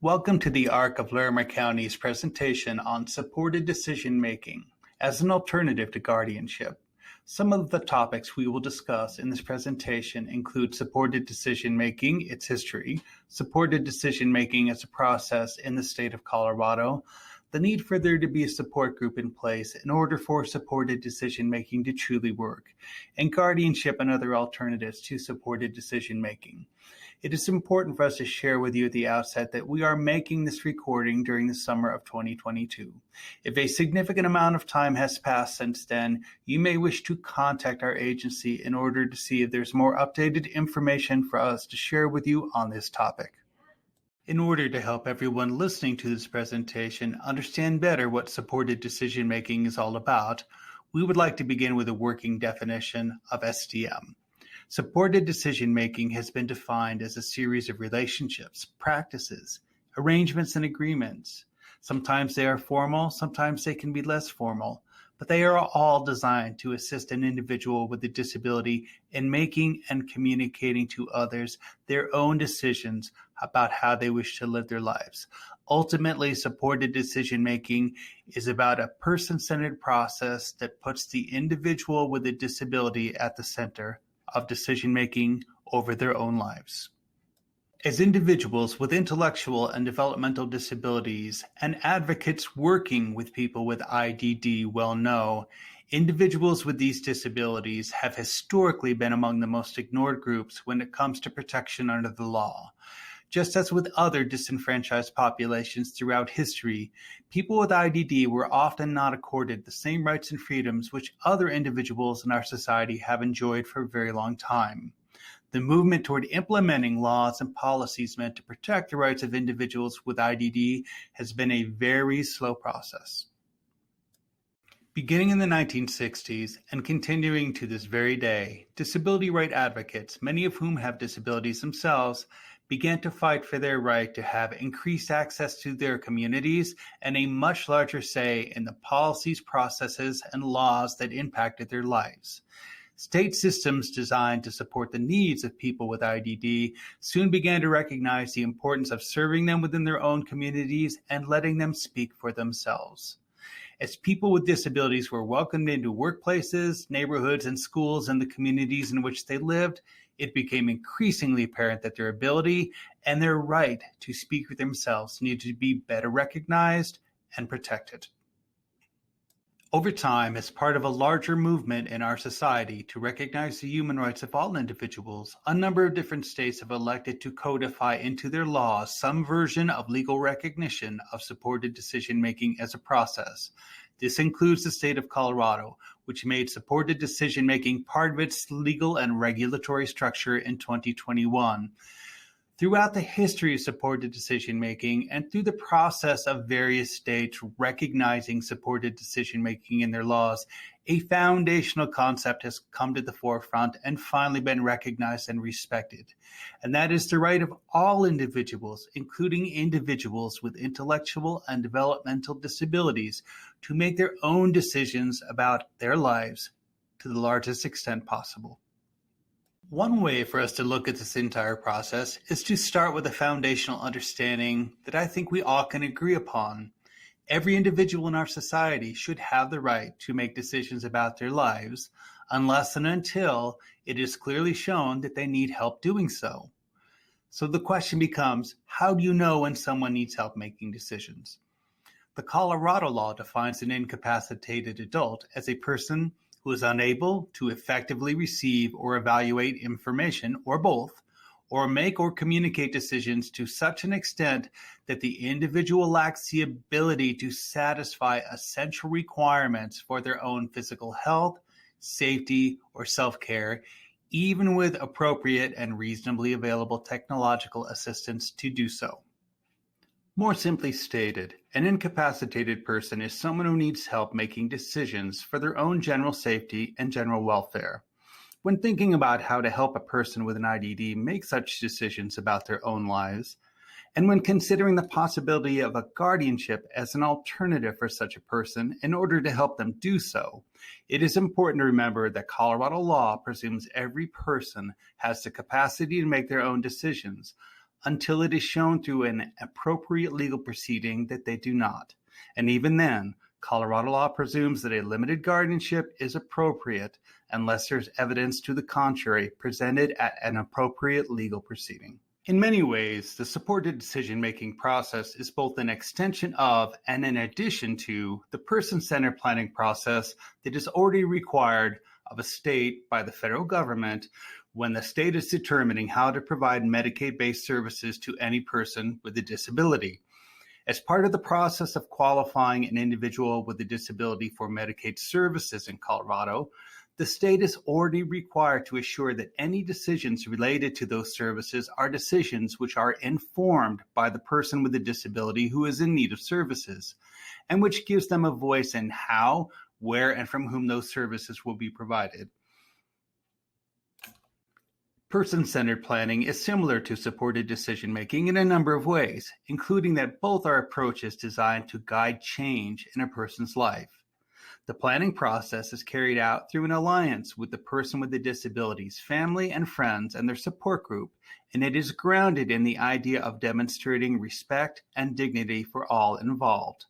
Welcome to the ARC of Larimer County's presentation on supported decision-making as an alternative to guardianship. Some of the topics we will discuss in this presentation include supported decision-making, its history, supported decision-making as a process in the state of Colorado, the need for there to be a support group in place in order for supported decision-making to truly work, and guardianship and other alternatives to supported decision-making. It is important for us to share with you at the outset that we are making this recording during the summer of 2022. If a significant amount of time has passed since then, you may wish to contact our agency in order to see if there's more updated information for us to share with you on this topic. In order to help everyone listening to this presentation understand better what supported decision-making is all about, we would like to begin with a working definition of SDM. Supported decision-making has been defined as a series of relationships, practices, arrangements, and agreements. Sometimes they are formal, sometimes they can be less formal, but they are all designed to assist an individual with a disability in making and communicating to others their own decisions about how they wish to live their lives. Ultimately, supported decision-making is about a person-centered process that puts the individual with a disability at the center of decision-making over their own lives. As individuals with intellectual and developmental disabilities and advocates working with people with IDD well know, individuals with these disabilities have historically been among the most ignored groups when it comes to protection under the law. Just as with other disenfranchised populations throughout history, people with IDD were often not accorded the same rights and freedoms which other individuals in our society have enjoyed for a very long time. The movement toward implementing laws and policies meant to protect the rights of individuals with IDD has been a very slow process. Beginning in the 1960s and continuing to this very day, disability right advocates, many of whom have disabilities themselves, began to fight for their right to have increased access to their communities and a much larger say in the policies, processes, and laws that impacted their lives. State systems designed to support the needs of people with IDD soon began to recognize the importance of serving them within their own communities and letting them speak for themselves. As people with disabilities were welcomed into workplaces, neighborhoods, and schools in the communities in which they lived, it became increasingly apparent that their ability and their right to speak for themselves needed to be better recognized and protected. Over time, as part of a larger movement in our society to recognize the human rights of all individuals, a number of different states have elected to codify into their laws some version of legal recognition of supported decision-making as a process. This includes the state of Colorado, which made supported decision-making part of its legal and regulatory structure in 2021. Throughout the history of supported decision-making and through the process of various states recognizing supported decision-making in their laws, a foundational concept has come to the forefront and finally been recognized and respected. And that is the right of all individuals, including individuals with intellectual and developmental disabilities, to make their own decisions about their lives to the largest extent possible. One way for us to look at this entire process is to start with a foundational understanding that I think we all can agree upon. Every individual in our society should have the right to make decisions about their lives, unless and until it is clearly shown that they need help doing so. So the question becomes, how do you know when someone needs help making decisions? The Colorado law defines an incapacitated adult as a person who is unable to effectively receive or evaluate information, or both, or make or communicate decisions to such an extent that the individual lacks the ability to satisfy essential requirements for their own physical health, safety, or self-care, even with appropriate and reasonably available technological assistance to do so. More simply stated, an incapacitated person is someone who needs help making decisions for their own general safety and general welfare. When thinking about how to help a person with an IDD make such decisions about their own lives, and when considering the possibility of a guardianship as an alternative for such a person in order to help them do so, it is important to remember that Colorado law presumes every person has the capacity to make their own decisions, until it is shown through an appropriate legal proceeding that they do not. And even then, Colorado law presumes that a limited guardianship is appropriate unless there's evidence to the contrary presented at an appropriate legal proceeding. In many ways, the supported decision-making process is both an extension of and an addition to the person-centered planning process that is already required of a state by the federal government when the state is determining how to provide Medicaid-based services to any person with a disability. As part of the process of qualifying an individual with a disability for Medicaid services in Colorado, the state is already required to assure that any decisions related to those services are decisions which are informed by the person with a disability who is in need of services, and which gives them a voice in how, where, and from whom those services will be provided. Person-centered planning is similar to supported decision-making in a number of ways, including that both are approaches designed to guide change in a person's life. The planning process is carried out through an alliance with the person with the disability's family and friends and their support group, and it is grounded in the idea of demonstrating respect and dignity for all involved.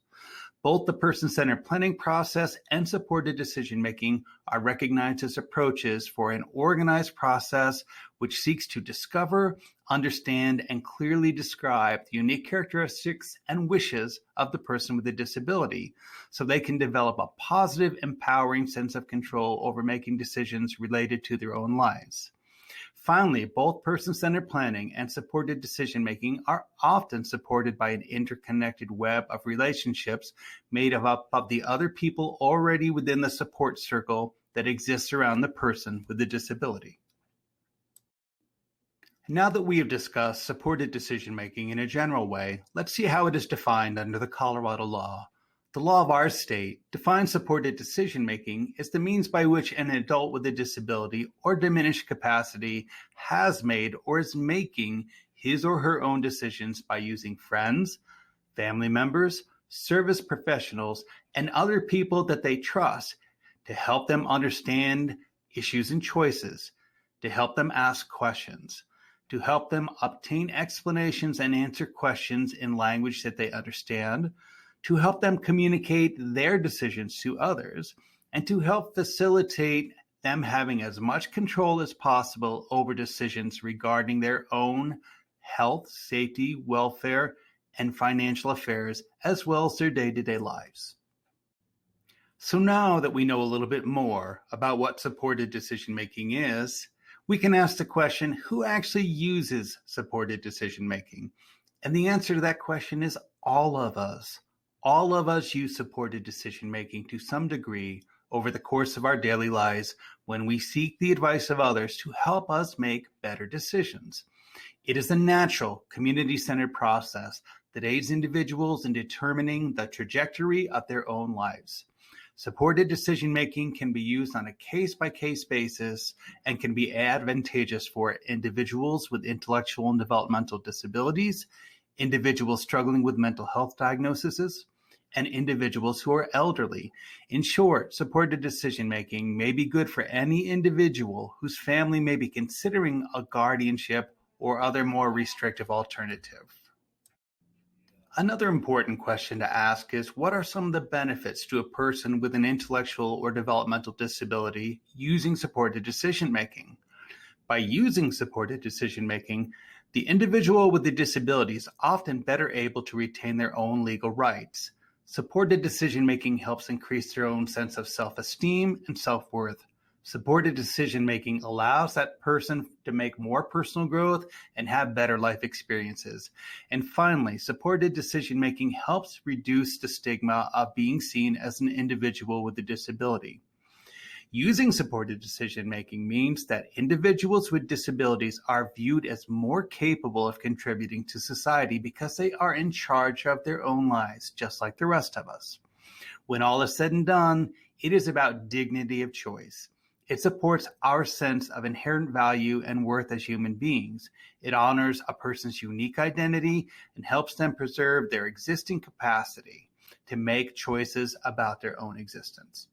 Both the person-centered planning process and supported decision-making are recognized as approaches for an organized process which seeks to discover, understand, and clearly describe the unique characteristics and wishes of the person with a disability so they can develop a positive, empowering sense of control over making decisions related to their own lives. Finally, both person-centered planning and supported decision-making are often supported by an interconnected web of relationships made up of the other people already within the support circle that exists around the person with the disability. Now that we have discussed supported decision-making in a general way, let's see how it is defined under the Colorado law. The law of our state defines supported decision-making as the means by which an adult with a disability or diminished capacity has made or is making his or her own decisions by using friends, family members, service professionals, and other people that they trust to help them understand issues and choices, to help them ask questions, to help them obtain explanations and answer questions in language that they understand, to help them communicate their decisions to others, and to help facilitate them having as much control as possible over decisions regarding their own health, safety, welfare, and financial affairs, as well as their day-to-day lives. So now that we know a little bit more about what supported decision-making is, we can ask the question, who actually uses supported decision-making? And the answer to that question is all of us. All of us use supported decision-making to some degree over the course of our daily lives when we seek the advice of others to help us make better decisions. It is a natural, community-centered process that aids individuals in determining the trajectory of their own lives. Supported decision-making can be used on a case-by-case basis and can be advantageous for individuals with intellectual and developmental disabilities, individuals struggling with mental health diagnoses, and individuals who are elderly. In short, supported decision-making may be good for any individual whose family may be considering a guardianship or other more restrictive alternative. Another important question to ask is, what are some of the benefits to a person with an intellectual or developmental disability using supported decision-making? By using supported decision-making, the individual with the disability is often better able to retain their own legal rights. Supported decision-making helps increase their own sense of self-esteem and self-worth. Supported decision-making allows that person to make more personal growth and have better life experiences. And finally, supported decision-making helps reduce the stigma of being seen as an individual with a disability. Using supported decision-making means that individuals with disabilities are viewed as more capable of contributing to society because they are in charge of their own lives, just like the rest of us. When all is said and done, it is about dignity of choice. It supports our sense of inherent value and worth as human beings. It honors a person's unique identity and helps them preserve their existing capacity to make choices about their own existence.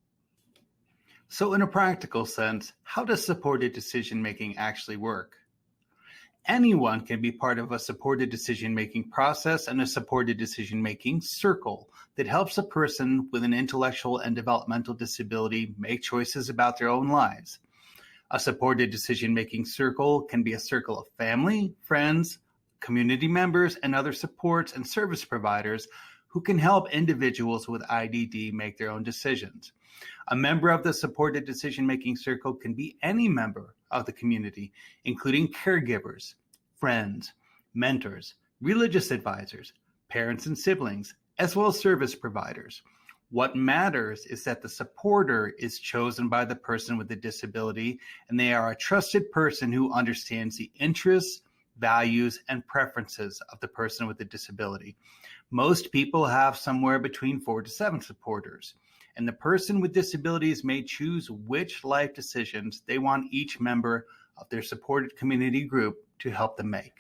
So in a practical sense, how does supported decision-making actually work? Anyone can be part of a supported decision-making process and a supported decision-making circle that helps a person with an intellectual and developmental disability make choices about their own lives. A supported decision-making circle can be a circle of family, friends, community members, and other supports and service providers who can help individuals with IDD make their own decisions. A member of the supported decision-making circle can be any member of the community, including caregivers, friends, mentors, religious advisors, parents and siblings, as well as service providers. What matters is that the supporter is chosen by the person with the disability, and they are a trusted person who understands the interests, values, and preferences of the person with the disability. Most people have somewhere between 4 to 7 supporters, and the person with disabilities may choose which life decisions they want each member of their supported community group to help them make.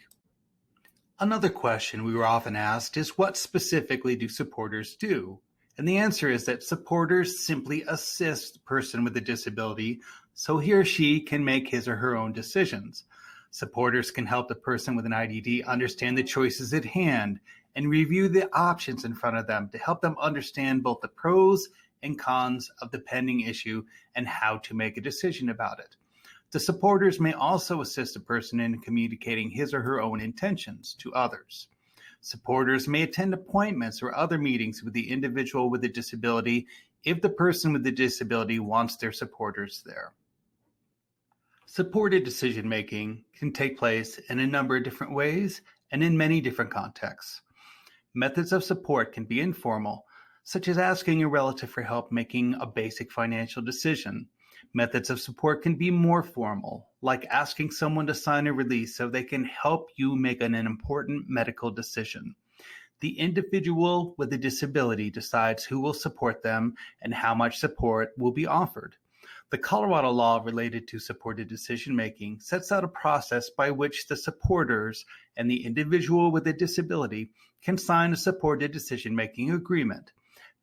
Another question we were often asked is, what specifically do supporters do? And the answer is that supporters simply assist the person with a disability so he or she can make his or her own decisions. Supporters can help the person with an IDD understand the choices at hand and review the options in front of them to help them understand both the pros and cons of the pending issue and how to make a decision about it. The supporters may also assist a person in communicating his or her own intentions to others. Supporters may attend appointments or other meetings with the individual with a disability if the person with the disability wants their supporters there. Supported decision-making can take place in a number of different ways and in many different contexts. Methods of support can be informal, such as asking a relative for help making a basic financial decision. Methods of support can be more formal, like asking someone to sign a release so they can help you make an important medical decision. The individual with a disability decides who will support them and how much support will be offered. The Colorado law related to supported decision-making sets out a process by which the supporters and the individual with a disability can sign a supported decision-making agreement.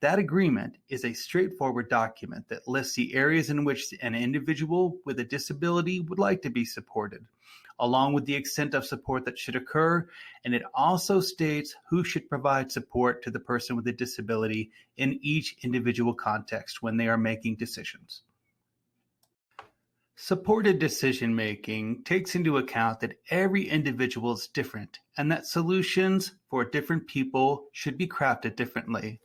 That agreement is a straightforward document that lists the areas in which an individual with a disability would like to be supported, along with the extent of support that should occur, and it also states who should provide support to the person with a disability in each individual context when they are making decisions. Supported decision-making takes into account that every individual is different and that solutions for different people should be crafted differently.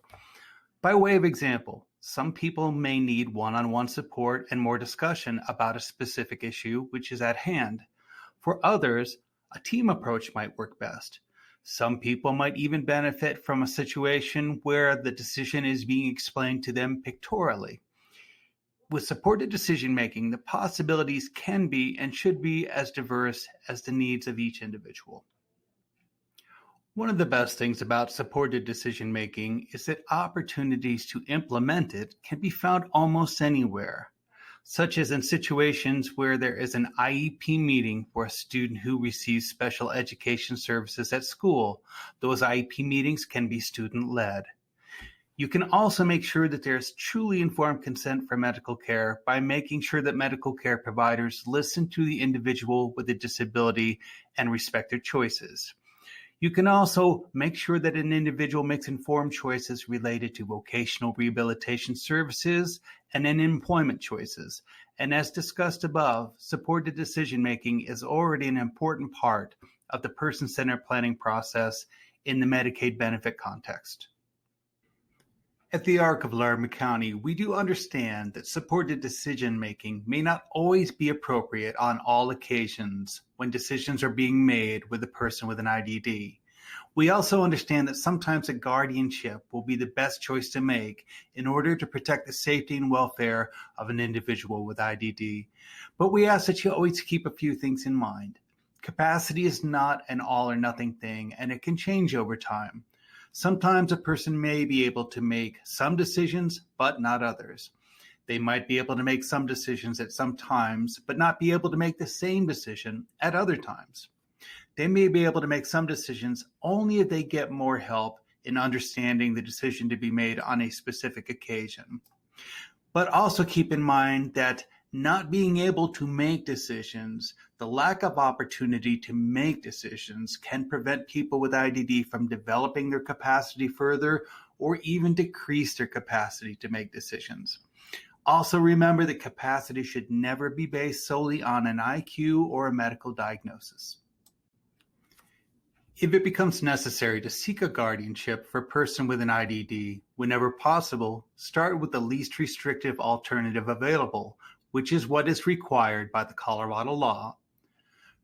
By way of example, some people may need one-on-one support and more discussion about a specific issue which is at hand. For others, a team approach might work best. Some people might even benefit from a situation where the decision is being explained to them pictorially. With supported decision-making, the possibilities can be and should be as diverse as the needs of each individual. One of the best things about supported decision-making is that opportunities to implement it can be found almost anywhere, such as in situations where there is an IEP meeting for a student who receives special education services at school. Those IEP meetings can be student-led. You can also make sure that there is truly informed consent for medical care by making sure that medical care providers listen to the individual with a disability and respect their choices. You can also make sure that an individual makes informed choices related to vocational rehabilitation services and in employment choices. And as discussed above, supported decision-making is already an important part of the person-centered planning process in the Medicaid benefit context. At the ARC of Larimer County, we do understand that supported decision-making may not always be appropriate on all occasions when decisions are being made with a person with an IDD. We also understand that sometimes a guardianship will be the best choice to make in order to protect the safety and welfare of an individual with IDD. But we ask that you always keep a few things in mind. Capacity is not an all or nothing thing, and it can change over time. Sometimes a person may be able to make some decisions, but not others. They might be able to make some decisions at some times, but not be able to make the same decision at other times. They may be able to make some decisions only if they get more help in understanding the decision to be made on a specific occasion. But also keep in mind that Not being able to make decisions, the lack of opportunity to make decisions can prevent people with IDD from developing their capacity further or even decrease their capacity to make decisions. Also remember that capacity should never be based solely on an IQ or a medical diagnosis. If it becomes necessary to seek a guardianship for a person with an IDD, whenever possible, start with the least restrictive alternative available, which is what is required by the Colorado law.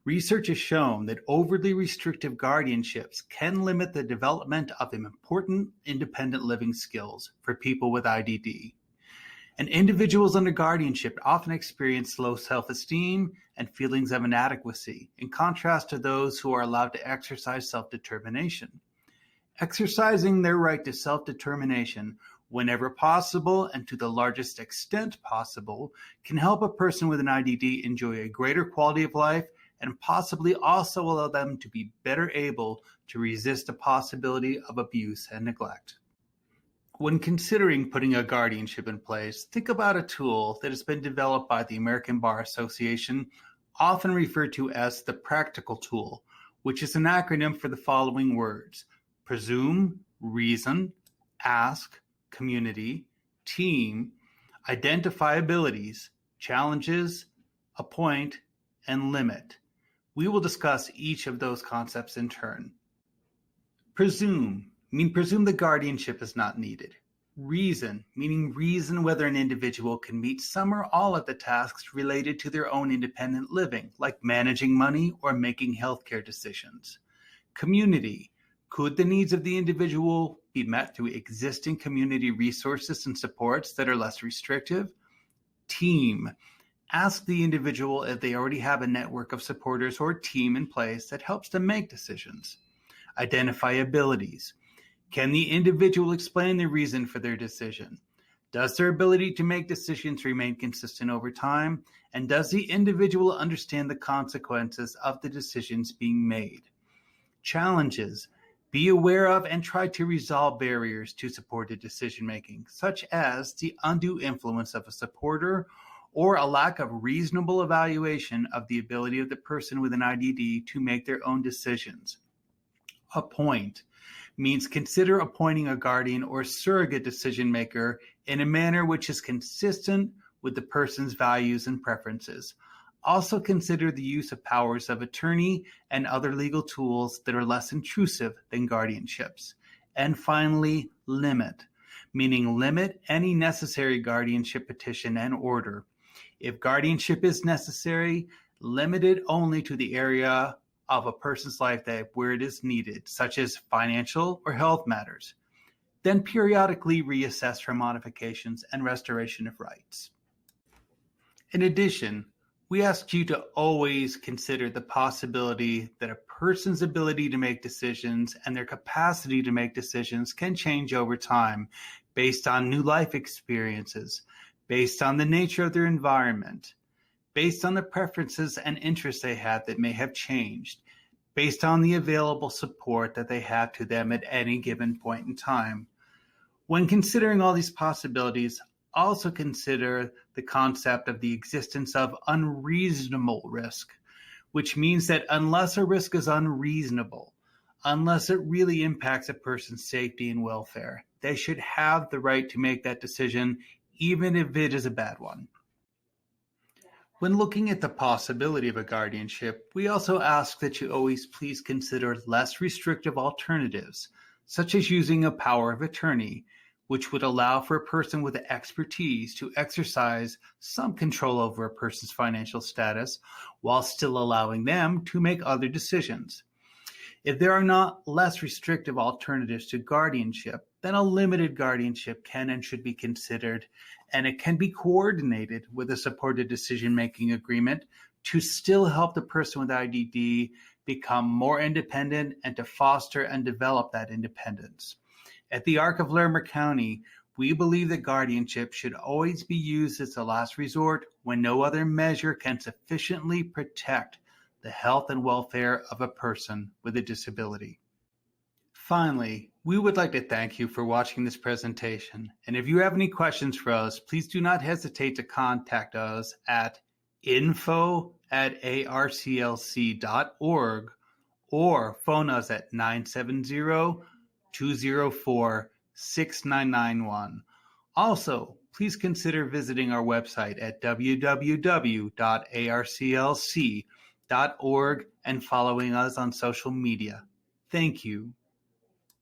Research has shown that overly restrictive guardianships can limit the development of important independent living skills for people with IDD. And individuals under guardianship often experience low self-esteem and feelings of inadequacy, in contrast to those who are allowed to exercise self-determination. Exercising their right to self-determination whenever possible and to the largest extent possible can help a person with an IDD enjoy a greater quality of life and possibly also allow them to be better able to resist the possibility of abuse and neglect. When considering putting a guardianship in place, think about a tool that has been developed by the American Bar Association, often referred to as the practical tool, which is an acronym for the following words: presume, reason, ask, community, team, identify abilities, challenges, appoint, and limit. We will discuss each of those concepts in turn. Presume, presume the guardianship is not needed. Reason, meaning reason whether an individual can meet some or all of the tasks related to their own independent living, like managing money or making healthcare decisions. Community, could the needs of the individual be met through existing community resources and supports that are less restrictive? Team, ask the individual if they already have a network of supporters or team in place that helps them make decisions. Identify abilities. Can the individual explain the reason for their decision? Does their ability to make decisions remain consistent over time? And does the individual understand the consequences of the decisions being made? Challenges. Be aware of and try to resolve barriers to supported decision-making, such as the undue influence of a supporter or a lack of reasonable evaluation of the ability of the person with an IDD to make their own decisions. Appoint means consider appointing a guardian or surrogate decision maker in a manner which is consistent with the person's values and preferences. Also consider the use of powers of attorney and other legal tools that are less intrusive than guardianships. And finally, limit, meaning limit any necessary guardianship petition and order. If guardianship is necessary, limit it only to the area of a person's life where it is needed, such as financial or health matters. Then periodically reassess for modifications and restoration of rights. In addition, we ask you to always consider the possibility that a person's ability to make decisions and their capacity to make decisions can change over time based on new life experiences, based on the nature of their environment, based on the preferences and interests they have that may have changed, based on the available support that they have to them at any given point in time. When considering all these possibilities, also consider the concept of the existence of unreasonable risk, which means that unless a risk is unreasonable, unless it really impacts a person's safety and welfare, they should have the right to make that decision, even if it is a bad one. When looking at the possibility of a guardianship, we also ask that you always please consider less restrictive alternatives, such as using a power of attorney, which would allow for a person with the expertise to exercise some control over a person's financial status while still allowing them to make other decisions. If there are not less restrictive alternatives to guardianship, then a limited guardianship can and should be considered, and it can be coordinated with a supported decision-making agreement to still help the person with IDD become more independent and to foster and develop that independence. At the Arc of Larimer County, we believe that guardianship should always be used as a last resort when no other measure can sufficiently protect the health and welfare of a person with a disability. Finally, We would like to thank you for watching this presentation, and if you have any questions for us, please do not hesitate to contact us at info@arclc.org or phone us at 970-204-6991. Also, please consider visiting our website at www.arclc.org and following us on social media. Thank you.